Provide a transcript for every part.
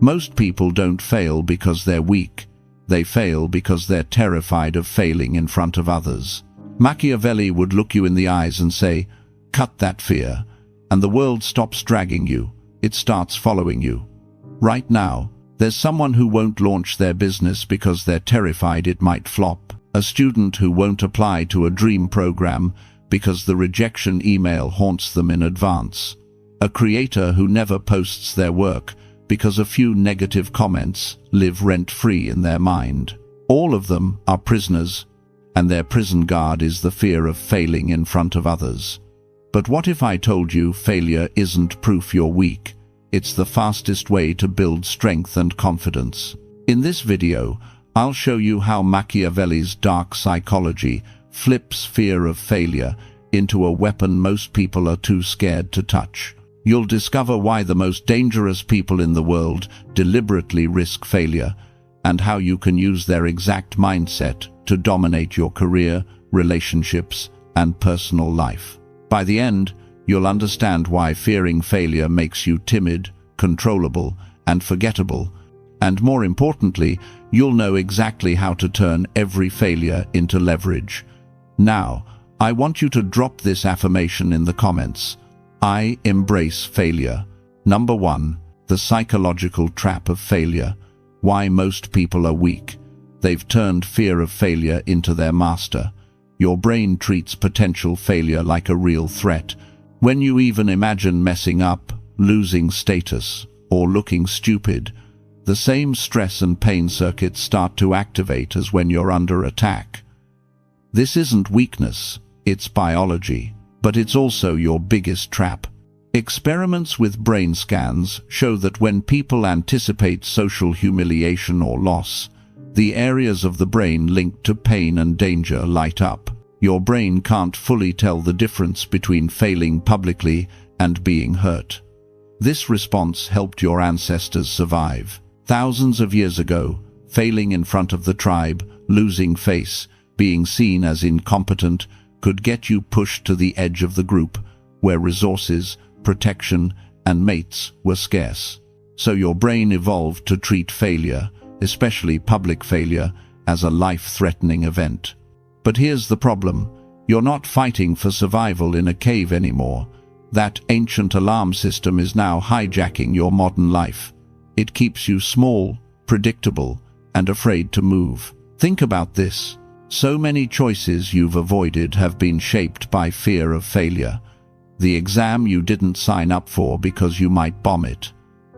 Most people don't fail because they're weak. They fail because they're terrified of failing in front of others. Machiavelli would look you in the eyes and say, "Cut that fear," and the world stops dragging you. It starts following you. Right now, there's someone who won't launch their business because they're terrified it might flop. A student who won't apply to a dream program because the rejection email haunts them in advance. A creator who never posts their work because a few negative comments live rent-free in their mind. All of them are prisoners, and their prison guard is the fear of failing in front of others. But what if I told you failure isn't proof you're weak? It's the fastest way to build strength and confidence. In this video, I'll show you how Machiavelli's dark psychology flips fear of failure into a weapon most people are too scared to touch. You'll discover why the most dangerous people in the world deliberately risk failure, and how you can use their exact mindset to dominate your career, relationships, and personal life. By the end, you'll understand why fearing failure makes you timid, controllable, and forgettable. And more importantly, you'll know exactly how to turn every failure into leverage. Now, I want you to drop this affirmation in the comments. I embrace failure. Number 1, the psychological trap of failure. Why most people are weak. They've turned fear of failure into their master. Your brain treats potential failure like a real threat. When you even imagine messing up, losing status, or looking stupid, the same stress and pain circuits start to activate as when you're under attack. This isn't weakness, it's biology, but it's also your biggest trap. Experiments with brain scans show that when people anticipate social humiliation or loss, the areas of the brain linked to pain and danger light up. Your brain can't fully tell the difference between failing publicly and being hurt. This response helped your ancestors survive. Thousands of years ago, failing in front of the tribe, losing face, being seen as incompetent, could get you pushed to the edge of the group, where resources, protection, and mates were scarce. So your brain evolved to treat failure, especially public failure, as a life-threatening event. But here's the problem. You're not fighting for survival in a cave anymore. That ancient alarm system is now hijacking your modern life. It keeps you small, predictable, and afraid to move. Think about this. So many choices you've avoided have been shaped by fear of failure. The exam you didn't sign up for because you might bomb it.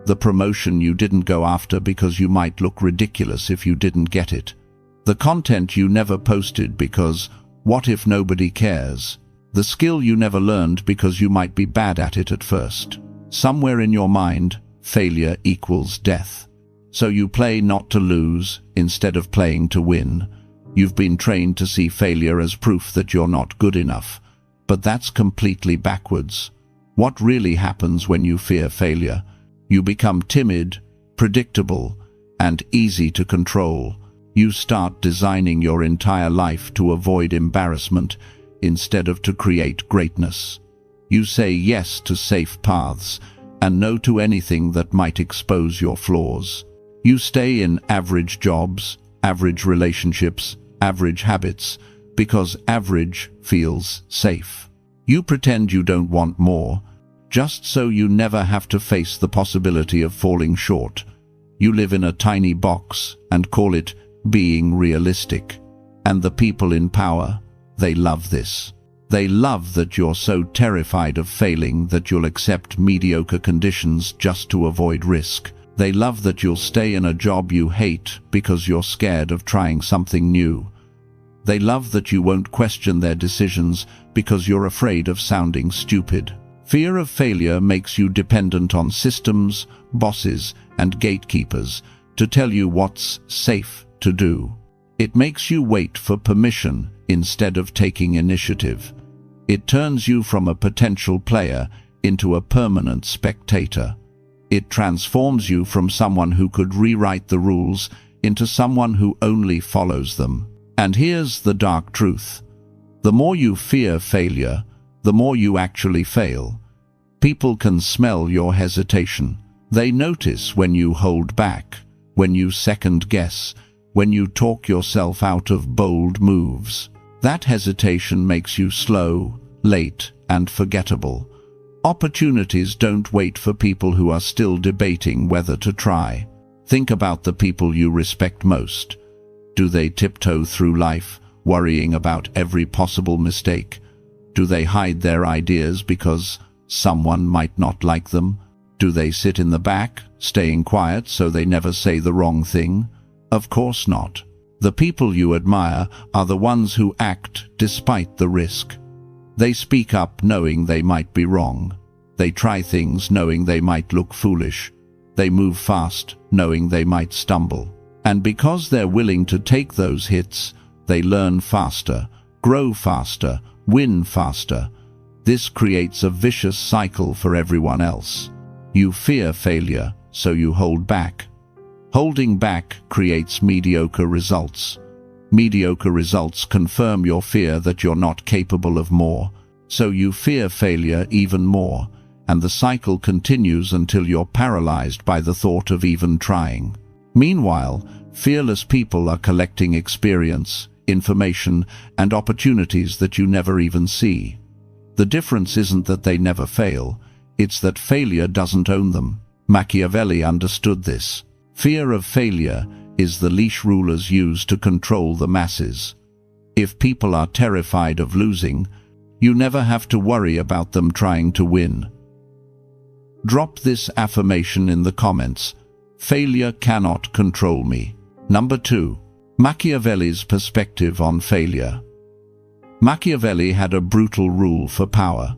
The promotion you didn't go after because you might look ridiculous if you didn't get it. The content you never posted because, what if nobody cares? The skill you never learned because you might be bad at it at first. Somewhere in your mind, failure equals death. So you play not to lose instead of playing to win. You've been trained to see failure as proof that you're not good enough. But that's completely backwards. What really happens when you fear failure? You become timid, predictable, and easy to control. You start designing your entire life to avoid embarrassment instead of to create greatness. You say yes to safe paths and no to anything that might expose your flaws. You stay in average jobs, average relationships, average habits, because average feels safe. You pretend you don't want more, just so you never have to face the possibility of falling short. You live in a tiny box and call it being realistic. And the people in power, they love this. They love that you're so terrified of failing that you'll accept mediocre conditions just to avoid risk. They love that you'll stay in a job you hate because you're scared of trying something new. They love that you won't question their decisions because you're afraid of sounding stupid. Fear of failure makes you dependent on systems, bosses, and gatekeepers to tell you what's safe to do. It makes you wait for permission instead of taking initiative. It turns you from a potential player into a permanent spectator. It transforms you from someone who could rewrite the rules into someone who only follows them. And here's the dark truth. The more you fear failure, the more you actually fail. People can smell your hesitation. They notice when you hold back, when you second guess, when you talk yourself out of bold moves. That hesitation makes you slow, late, and forgettable. Opportunities don't wait for people who are still debating whether to try. Think about the people you respect most. Do they tiptoe through life, worrying about every possible mistake? Do they hide their ideas because someone might not like them? Do they sit in the back, staying quiet so they never say the wrong thing? Of course not. The people you admire are the ones who act despite the risk. They speak up knowing they might be wrong. They try things knowing they might look foolish. They move fast knowing they might stumble. And because they're willing to take those hits, they learn faster, grow faster, win faster. This creates a vicious cycle for everyone else. You fear failure, so you hold back. Holding back creates mediocre results. Mediocre results confirm your fear that you're not capable of more, so you fear failure even more, and the cycle continues until you're paralyzed by the thought of even trying. Meanwhile, fearless people are collecting experience, information, and opportunities that you never even see. The difference isn't that they never fail, it's that failure doesn't own them. Machiavelli understood this. Fear of failure is the leash rulers use to control the masses. If people are terrified of losing, you never have to worry about them trying to win. Drop this affirmation in the comments. Failure cannot control me. Number 2. Machiavelli's perspective on failure. Machiavelli had a brutal rule for power.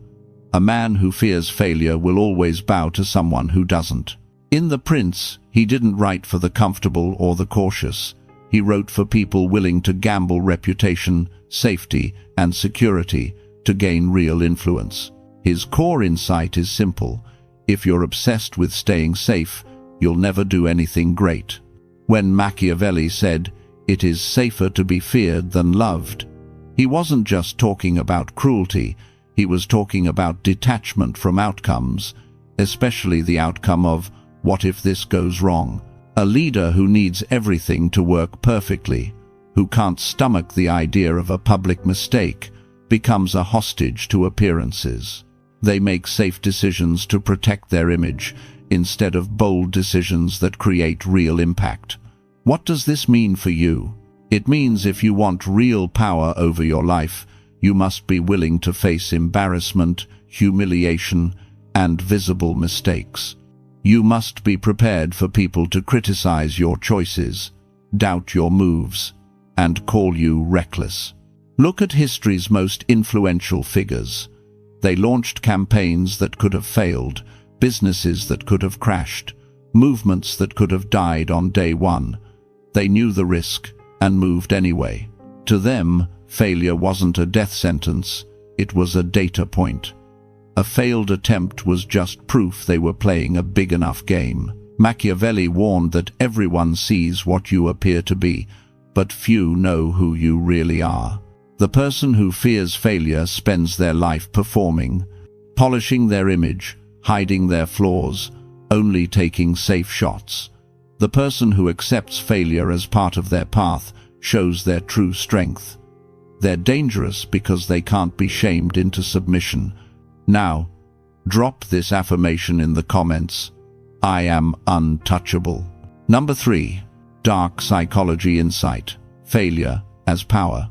A man who fears failure will always bow to someone who doesn't. In The Prince, he didn't write for the comfortable or the cautious. He wrote for people willing to gamble reputation, safety, and security to gain real influence. His core insight is simple. If you're obsessed with staying safe, you'll never do anything great. When Machiavelli said, "It is safer to be feared than loved," he wasn't just talking about cruelty, he was talking about detachment from outcomes, especially the outcome of, what if this goes wrong? A leader who needs everything to work perfectly, who can't stomach the idea of a public mistake, becomes a hostage to appearances. They make safe decisions to protect their image, instead of bold decisions that create real impact. What does this mean for you? It means if you want real power over your life, you must be willing to face embarrassment, humiliation, and visible mistakes. You must be prepared for people to criticize your choices, doubt your moves, and call you reckless. Look at history's most influential figures. They launched campaigns that could have failed, businesses that could have crashed, movements that could have died on day one. They knew the risk and moved anyway. To them, failure wasn't a death sentence, it was a data point. A failed attempt was just proof they were playing a big enough game. Machiavelli warned that everyone sees what you appear to be, but few know who you really are. The person who fears failure spends their life performing, polishing their image, hiding their flaws, only taking safe shots. The person who accepts failure as part of their path shows their true strength. They're dangerous because they can't be shamed into submission. Now, drop this affirmation in the comments. I am untouchable. Number 3. Dark psychology insight. Failure as power.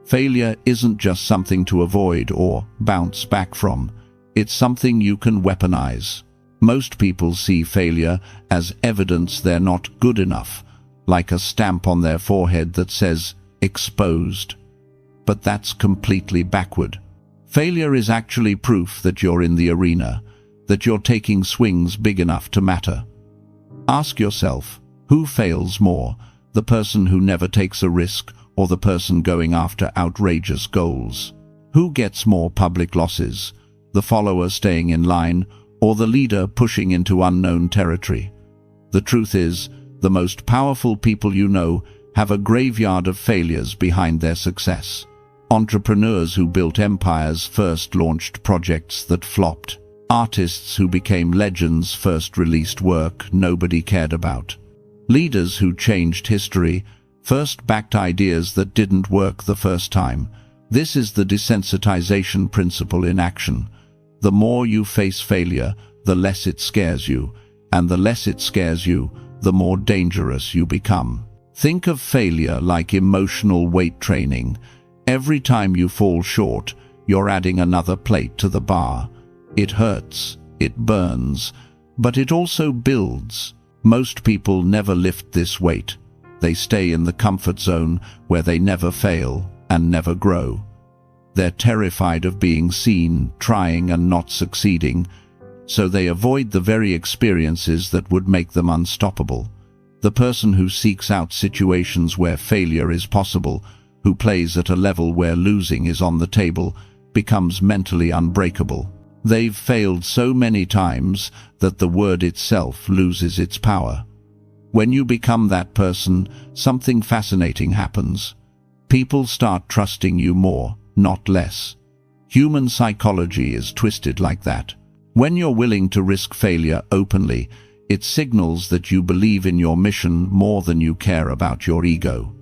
Failure isn't just something to avoid or bounce back from. It's something you can weaponize. Most people see failure as evidence they're not good enough, like a stamp on their forehead that says, exposed. But that's completely backward. Failure is actually proof that you're in the arena, that you're taking swings big enough to matter. Ask yourself, who fails more, the person who never takes a risk or the person going after outrageous goals? Who gets more public losses, the follower staying in line or the leader pushing into unknown territory? The truth is, the most powerful people you know have a graveyard of failures behind their success. Entrepreneurs who built empires first launched projects that flopped. Artists who became legends first released work nobody cared about. Leaders who changed history first backed ideas that didn't work the first time. This is the desensitization principle in action. The more you face failure, the less it scares you, and the less it scares you, the more dangerous you become. Think of failure like emotional weight training. Every time you fall short, you're adding another plate to the bar. It hurts, it burns, but it also builds. Most people never lift this weight. They stay in the comfort zone where they never fail and never grow. They're terrified of being seen, trying and not succeeding, so they avoid the very experiences that would make them unstoppable. The person who seeks out situations where failure is possible, who plays at a level where losing is on the table, becomes mentally unbreakable. They've failed so many times that the word itself loses its power. When you become that person, something fascinating happens. People start trusting you more, not less. Human psychology is twisted like that. When you're willing to risk failure openly, it signals that you believe in your mission more than you care about your ego.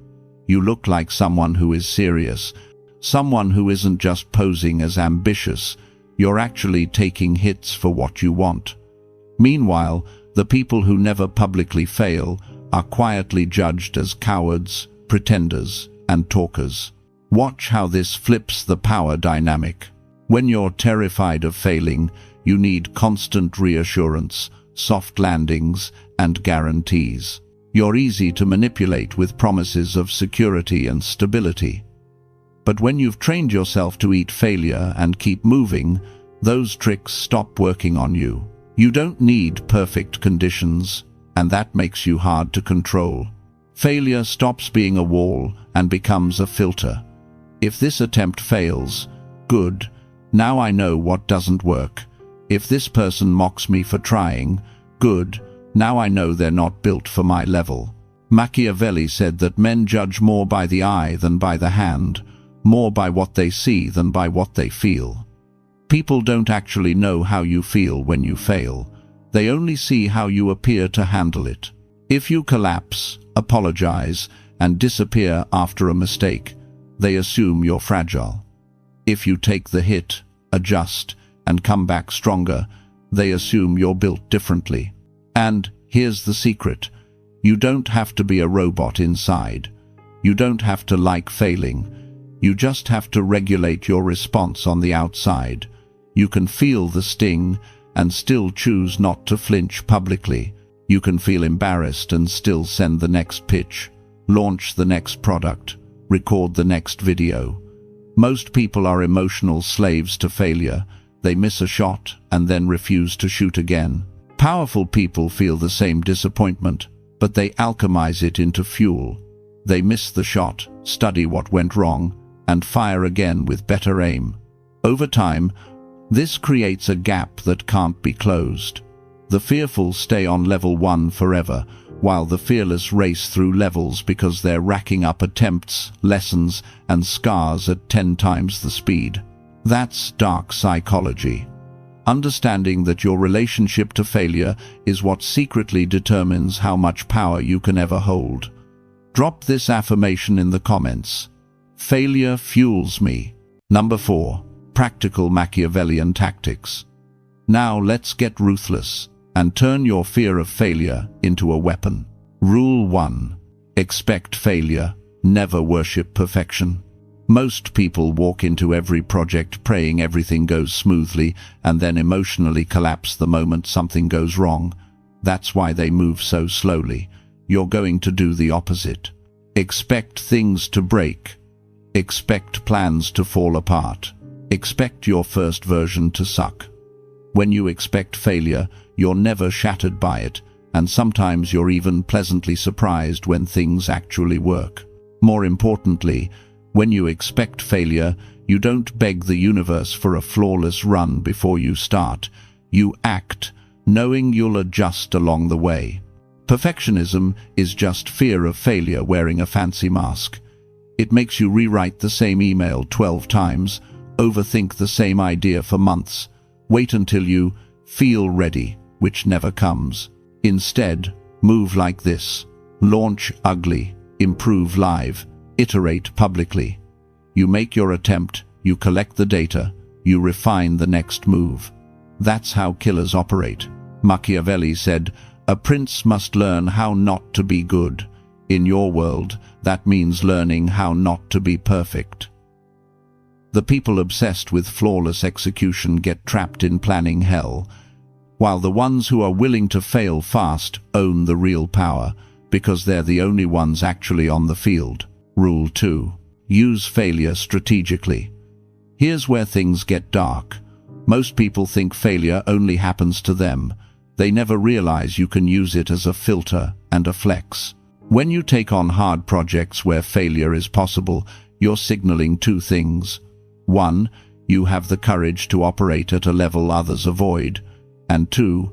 You look like someone who is serious, someone who isn't just posing as ambitious. You're actually taking hits for what you want. Meanwhile, the people who never publicly fail are quietly judged as cowards, pretenders, and talkers. Watch how this flips the power dynamic. When you're terrified of failing, you need constant reassurance, soft landings, and guarantees. You're easy to manipulate with promises of security and stability. But when you've trained yourself to eat failure and keep moving, those tricks stop working on you. You don't need perfect conditions, and that makes you hard to control. Failure stops being a wall and becomes a filter. If this attempt fails, good, now I know what doesn't work. If this person mocks me for trying, good, now I know they're not built for my level. Machiavelli said that men judge more by the eye than by the hand, more by what they see than by what they feel. People don't actually know how you feel when you fail. They only see how you appear to handle it. If you collapse, apologize, and disappear after a mistake, they assume you're fragile. If you take the hit, adjust, and come back stronger, they assume you're built differently. And here's the secret. You don't have to be a robot inside. You don't have to like failing. You just have to regulate your response on the outside. You can feel the sting and still choose not to flinch publicly. You can feel embarrassed and still send the next pitch, launch the next product, record the next video. Most people are emotional slaves to failure. They miss a shot and then refuse to shoot again. Powerful people feel the same disappointment, but they alchemize it into fuel. They miss the shot, study what went wrong, and fire again with better aim. Over time, this creates a gap that can't be closed. The fearful stay on level 1 forever, while the fearless race through levels because they're racking up attempts, lessons, and scars at 10 times the speed. That's dark psychology. Understanding that your relationship to failure is what secretly determines how much power you can ever hold. Drop this affirmation in the comments. Failure fuels me. Number 4. Practical Machiavellian tactics. Now let's get ruthless and turn your fear of failure into a weapon. Rule 1. Expect failure. Never worship perfection. Most people walk into every project praying everything goes smoothly and then emotionally collapse the moment something goes wrong. That's why they move so slowly. You're going to do the opposite. Expect things to break. Expect plans to fall apart. Expect your first version to suck. When you expect failure, you're never shattered by it, and sometimes you're even pleasantly surprised when things actually work. More importantly, when you expect failure, you don't beg the universe for a flawless run before you start. You act, knowing you'll adjust along the way. Perfectionism is just fear of failure wearing a fancy mask. It makes you rewrite the same email 12 times, overthink the same idea for months, Wait until you feel ready, which never comes. Instead, move like this. Launch ugly, improve live, iterate publicly. You make your attempt, you collect the data, you refine the next move. That's how killers operate. Machiavelli said, "A prince must learn how not to be good." In your world, that means learning how not to be perfect. The people obsessed with flawless execution get trapped in planning hell, while the ones who are willing to fail fast own the real power, because they're the only ones actually on the field. Rule 2. Use failure strategically. Here's where things get dark. Most people think failure only happens to them. They never realize you can use it as a filter and a flex. When you take on hard projects where failure is possible, you're signaling two things. 1. You have the courage to operate at a level others avoid. And 2.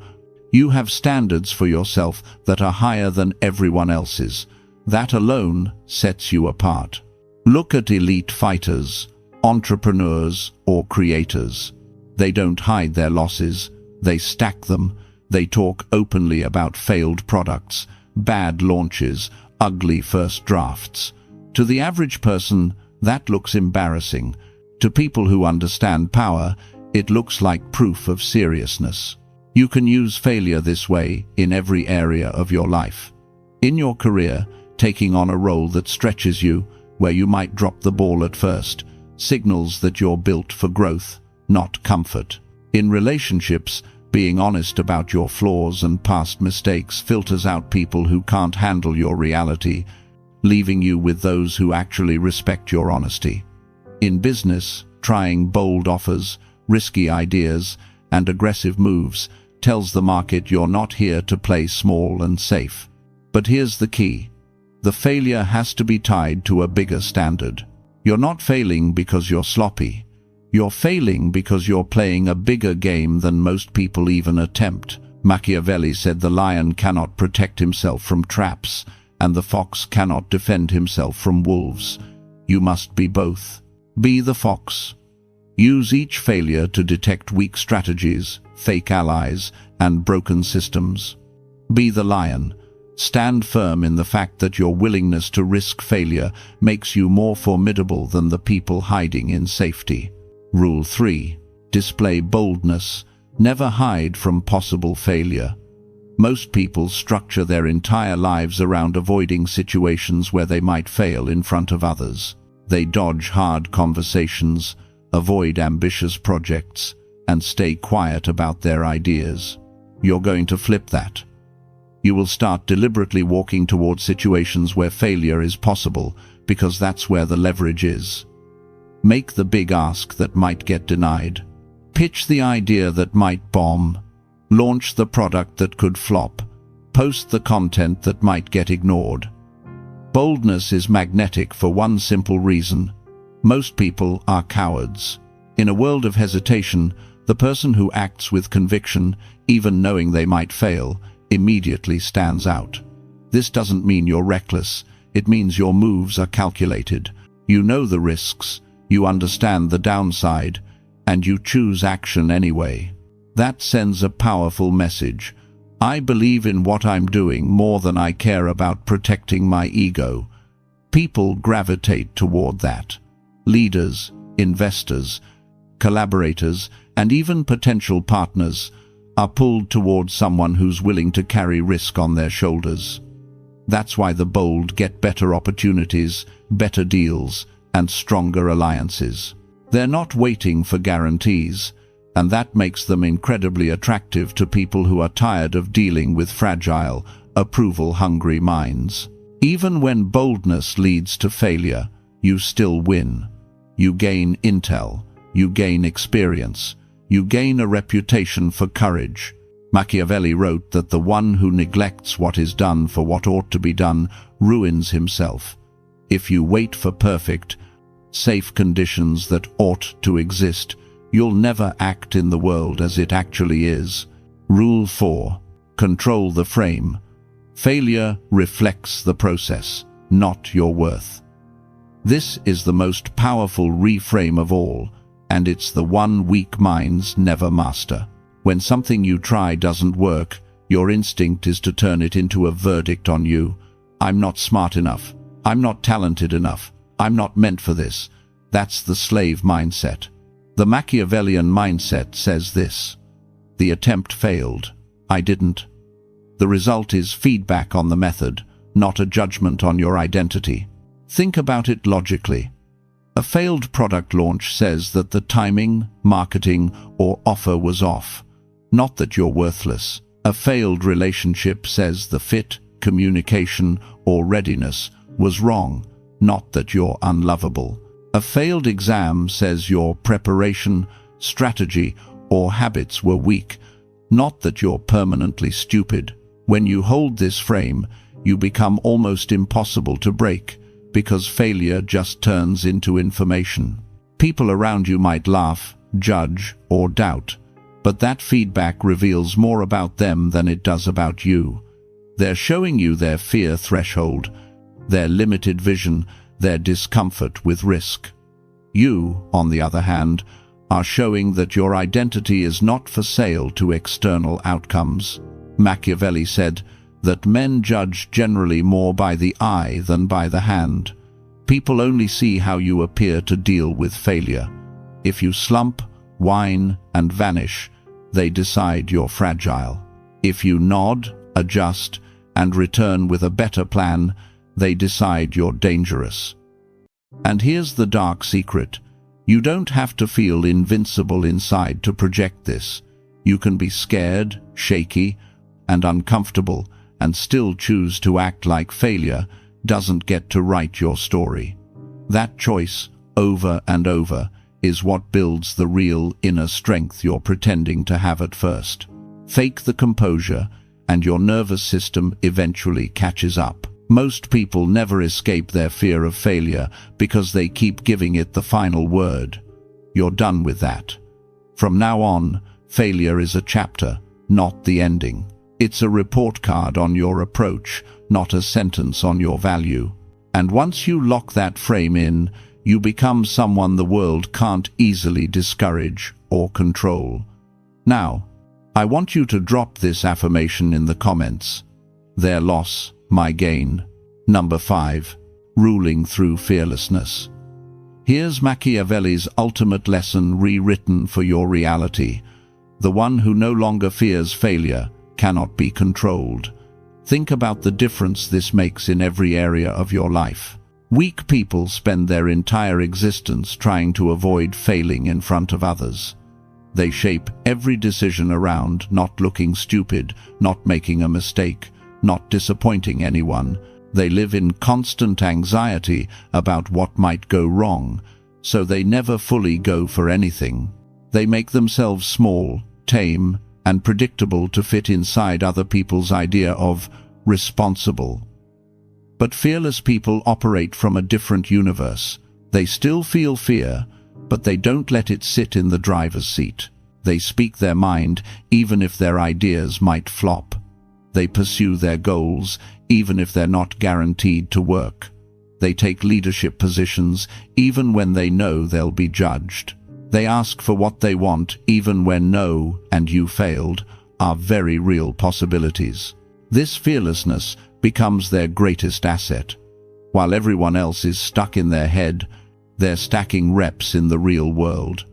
You have standards for yourself that are higher than everyone else's. That alone sets you apart. Look at elite fighters, entrepreneurs, or creators. They don't hide their losses, they stack them. They talk openly about failed products, bad launches, ugly first drafts. To the average person, that looks embarrassing. To people who understand power, it looks like proof of seriousness. You can use failure this way in every area of your life. In your career, taking on a role that stretches you, where you might drop the ball at first, signals that you're built for growth, not comfort. In relationships, being honest about your flaws and past mistakes filters out people who can't handle your reality, leaving you with those who actually respect your honesty. In business, trying bold offers, risky ideas, and aggressive moves tells the market you're not here to play small and safe. But here's the key. The failure has to be tied to a bigger standard. You're not failing because you're sloppy. You're failing because you're playing a bigger game than most people even attempt. Machiavelli said the lion cannot protect himself from traps, and the fox cannot defend himself from wolves. You must be both. Be the fox. Use each failure to detect weak strategies, fake allies, and broken systems. Be the lion. Stand firm in the fact that your willingness to risk failure makes you more formidable than the people hiding in safety. Rule 3. Display boldness. Never hide from possible failure. Most people structure their entire lives around avoiding situations where they might fail in front of others. They dodge hard conversations, avoid ambitious projects, and stay quiet about their ideas. You're going to flip that. You will start deliberately walking towards situations where failure is possible, because that's where the leverage is. Make the big ask that might get denied. Pitch the idea that might bomb. Launch the product that could flop. Post the content that might get ignored. Boldness is magnetic for one simple reason. Most people are cowards. In a world of hesitation, the person who acts with conviction, even knowing they might fail, immediately stands out. This doesn't mean you're reckless. It means your moves are calculated. You know the risks, you understand the downside, and you choose action anyway. That sends a powerful message. I believe in what I'm doing more than I care about protecting my ego. People gravitate toward that. Leaders, investors, collaborators, and even potential partners are pulled towards someone who's willing to carry risk on their shoulders. That's why the bold get better opportunities, better deals, and stronger alliances. They're not waiting for guarantees, and that makes them incredibly attractive to people who are tired of dealing with fragile, approval-hungry minds. Even when boldness leads to failure, you still win. You gain intel, you gain experience, you gain a reputation for courage. Machiavelli wrote that the one who neglects what is done for what ought to be done ruins himself. If you wait for perfect, safe conditions that ought to exist, you'll never act in the world as it actually is. Rule 4. Control the frame. Failure reflects the process, not your worth. This is the most powerful reframe of all. and it's the one weak minds never master. When something you try doesn't work, your instinct is to turn it into a verdict on you. I'm not smart enough. I'm not talented enough. I'm not meant for this. That's the slave mindset. The Machiavellian mindset says this: the attempt failed. I didn't. The result is feedback on the method, not a judgment on your identity. Think about it logically. A failed product launch says that the timing, marketing, or offer was off, not that you're worthless. A failed relationship says the fit, communication, or readiness was wrong, not that you're unlovable. A failed exam says your preparation, strategy, or habits were weak, not that you're permanently stupid. When you hold this frame, you become almost impossible to break, because failure just turns into information. People around you might laugh, judge, or doubt, but that feedback reveals more about them than it does about you. They're showing you their fear threshold, their limited vision, their discomfort with risk. You, on the other hand, are showing that your identity is not for sale to external outcomes. Machiavelli said that men judge generally more by the eye than by the hand. People only see how you appear to deal with failure. If you slump, whine, and vanish, they decide you're fragile. If you nod, adjust, and return with a better plan, they decide you're dangerous. And here's the dark secret. You don't have to feel invincible inside to project this. You can be scared, shaky, and uncomfortable, and still choose to act like failure doesn't get to write your story. That choice, over and over, is what builds the real inner strength you're pretending to have at first. Fake the composure, and your nervous system eventually catches up. Most people never escape their fear of failure because they keep giving it the final word. You're done with that. From now on, failure is a chapter, not the ending. It's a report card on your approach, not a sentence on your value. And once you lock that frame in, you become someone the world can't easily discourage or control. Now, I want you to drop this affirmation in the comments. Their loss, my gain. Number 5. Ruling through fearlessness. Here's Machiavelli's ultimate lesson rewritten for your reality. The one who no longer fears failure cannot be controlled. Think about the difference this makes in every area of your life. Weak people spend their entire existence trying to avoid failing in front of others. They shape every decision around not looking stupid, not making a mistake, not disappointing anyone. They live in constant anxiety about what might go wrong, so they never fully go for anything. They make themselves small, tame, and predictable to fit inside other people's idea of responsible. But fearless people operate from a different universe. They still feel fear, but they don't let it sit in the driver's seat. They speak their mind, even if their ideas might flop. They pursue their goals, even if they're not guaranteed to work. They take leadership positions, even when they know they'll be judged. They ask for what they want, even when no, and you failed, are very real possibilities. This fearlessness becomes their greatest asset. While everyone else is stuck in their head, they're stacking reps in the real world.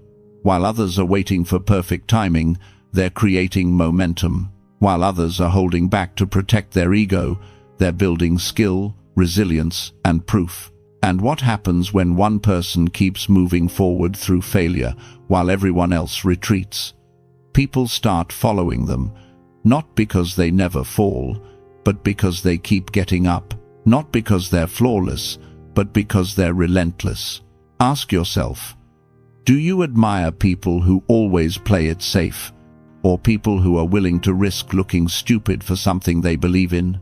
While others are waiting for perfect timing, they're creating momentum. While others are holding back to protect their ego, they're building skill, resilience, and proof. And what happens when one person keeps moving forward through failure while everyone else retreats? People start following them, not because they never fall, but because they keep getting up. Not because they're flawless, but because they're relentless. Ask yourself, do you admire people who always play it safe, or people who are willing to risk looking stupid for something they believe in?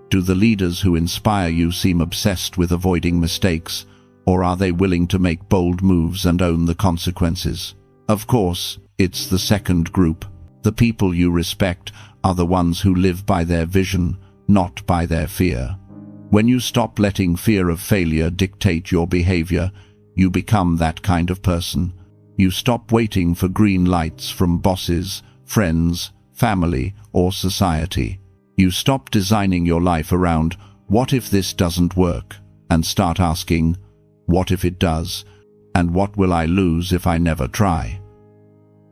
Do the leaders who inspire you seem obsessed with avoiding mistakes, or are they willing to make bold moves and own the consequences? Of course, it's the second group. The people you respect are the ones who live by their vision, not by their fear. When you stop letting fear of failure dictate your behavior, you become that kind of person. You stop waiting for green lights from bosses, friends, family, or society. You stop designing your life around, what if this doesn't work? And start asking, what if it does? And what will I lose if I never try?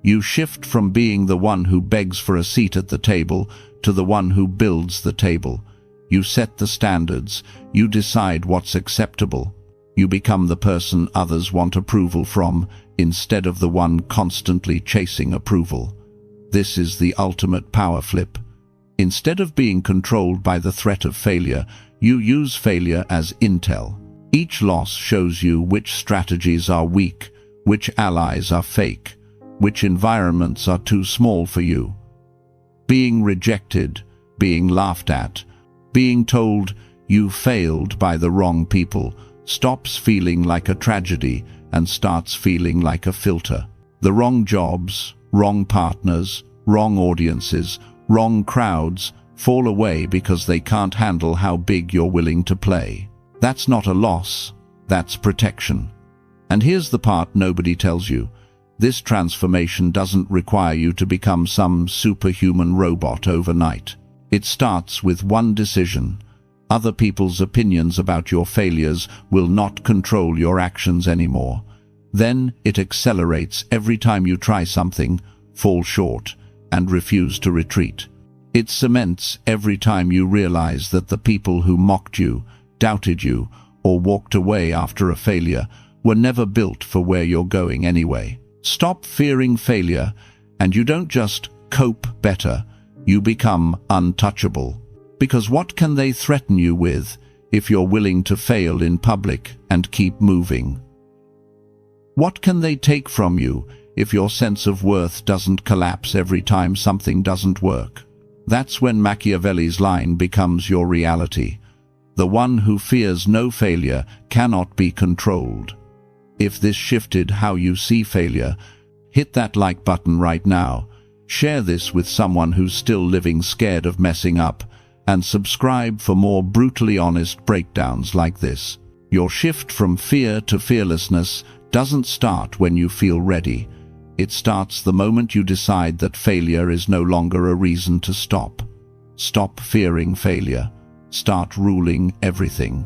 You shift from being the one who begs for a seat at the table to the one who builds the table. You set the standards. You decide what's acceptable. You become the person others want approval from, instead of the one constantly chasing approval. This is the ultimate power flip. Instead of being controlled by the threat of failure, you use failure as intel. Each loss shows you which strategies are weak, which allies are fake, which environments are too small for you. Being rejected, being laughed at, being told you failed by the wrong people stops feeling like a tragedy and starts feeling like a filter. The wrong jobs, wrong partners, wrong audiences, wrong crowds fall away because they can't handle how big you're willing to play. That's not a loss, that's protection. And here's the part nobody tells you. This transformation doesn't require you to become some superhuman robot overnight. It starts with one decision. Other people's opinions about your failures will not control your actions anymore. Then it accelerates every time you try something, fall short, and refuse to retreat. It cements every time you realize that the people who mocked you, doubted you, or walked away after a failure were never built for where you're going anyway. Stop fearing failure, and you don't just cope better, you become untouchable. Because what can they threaten you with if you're willing to fail in public and keep moving? What can they take from you if your sense of worth doesn't collapse every time something doesn't work? That's when Machiavelli's line becomes your reality. The one who fears no failure cannot be controlled. If this shifted how you see failure, hit that like button right now. Share this with someone who's still living scared of messing up, and subscribe for more brutally honest breakdowns like this. Your shift from fear to fearlessness doesn't start when you feel ready. It starts the moment you decide that failure is no longer a reason to stop. Stop fearing failure. Start ruling everything.